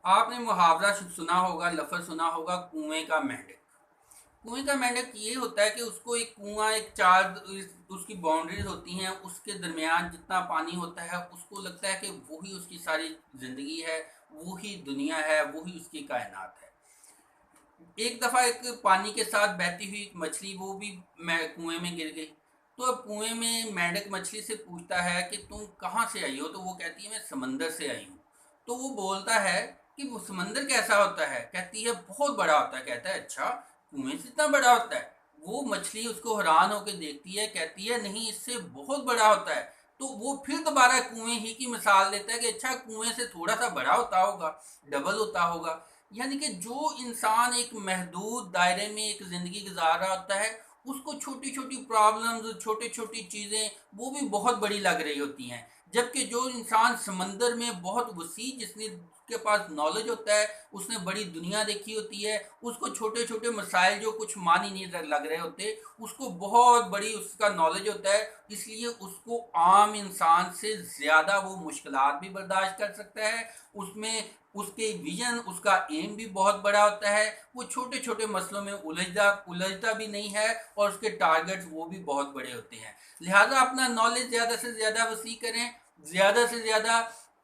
आपने मुहावरा सुना होगा, लफ्ज़ सुना होगा, कुएं का मेंढक। कुएं का मेंढक ये होता है कि उसको एक कुआं, एक चार उसकी बाउंड्रीज होती हैं, उसके दरमियान जितना पानी होता है उसको लगता है कि वही उसकी सारी ज़िंदगी है, वही दुनिया है, वही उसकी कायनात है। एक दफ़ा एक पानी के साथ बहती हुई एक मछली, वो भी मैं कुएं में गिर गई। तो अब कुएं में मेंढक मछली से पूछता है कि तुम कहाँ से आई हो, तो वो कहती है मैं समंदर से आई हूँ। तो वो बोलता है कि वो समंदर कैसा होता है, कहती है बहुत बड़ा होता है। कहता है अच्छा, कुएं से इतना बड़ा होता है। वो मछली उसको हैरान होकर देखती है, कहती है नहीं, इससे बहुत बड़ा होता है। तो वो फिर दोबारा कुएं ही की मिसाल देता है कि अच्छा, कुएं से थोड़ा सा बड़ा होता होगा, डबल होता होगा। यानी कि जो इंसान एक महदूद दायरे में एक ज़िंदगी गुजार रहा होता है, उसको छोटी छोटी प्रॉब्लम्स, छोटी छोटी चीज़ें वो भी बहुत बड़ी लग रही होती हैं। जबकि जो इंसान समंदर में बहुत वसी, जिसने के पास नॉलेज होता है, उसने बड़ी दुनिया देखी होती है, उसको छोटे छोटे मसाइल जो कुछ मान ही नहीं लग रहे होते, उसको बहुत बड़ी उसका नॉलेज होता है। इसलिए उसको आम इंसान से ज़्यादा वो मुश्किलात भी बर्दाश्त कर सकता है। उसमें उसके विजन, उसका एम भी बहुत बड़ा होता है। वो छोटे छोटे मसलों में उलझता उलझता भी नहीं है, और उसके टारगेट्स वो भी बहुत बड़े होते हैं। लिहाजा अपना नॉलेज ज़्यादा से ज़्यादा वसी करें। ज़्यादा से ज़्यादा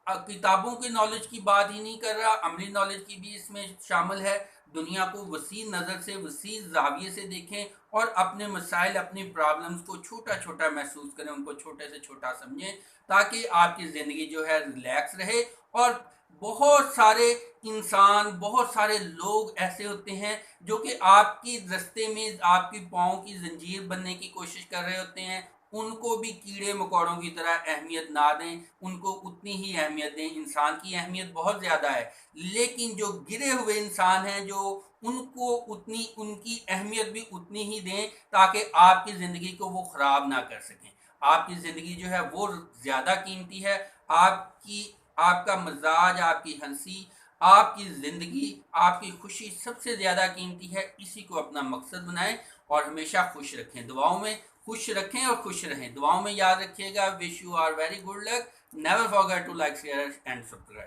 किताबों की नॉलेज की बात ही नहीं कर रहा, अमली नॉलेज की भी इसमें शामिल है। दुनिया को वसी नज़र से, वसी जाविये से देखें, और अपने मसाइल, अपनी प्रॉब्लम्स को छोटा छोटा महसूस करें, उनको छोटे से छोटा समझें, ताकि आपकी ज़िंदगी जो है रिलैक्स रहे। और बहुत सारे इंसान, बहुत सारे लोग ऐसे होते हैं जो कि आपकी रास्ते में आपकी पाँव की जंजीर बनने की कोशिश कर रहे होते हैं। उनको भी कीड़े मकोड़ों की तरह अहमियत ना दें, उनको उतनी ही अहमियत दें। इंसान की अहमियत बहुत ज़्यादा है, लेकिन जो गिरे हुए इंसान हैं, जो उनको उतनी, उनकी अहमियत भी उतनी ही दें, ताकि आपकी ज़िंदगी को वो ख़राब ना कर सकें। आपकी ज़िंदगी जो है वो ज़्यादा कीमती है। आपकी आपका मजाज, आपकी हंसी, आपकी ज़िंदगी, आपकी खुशी सबसे ज़्यादा कीमती है। इसी को अपना मकसद बनाएं और हमेशा खुश रखें। दुआओं में खुश रखें और खुश रहें। दुआओं में याद रखिएगा। Wish you are very good luck. Never forget to like, share and subscribe.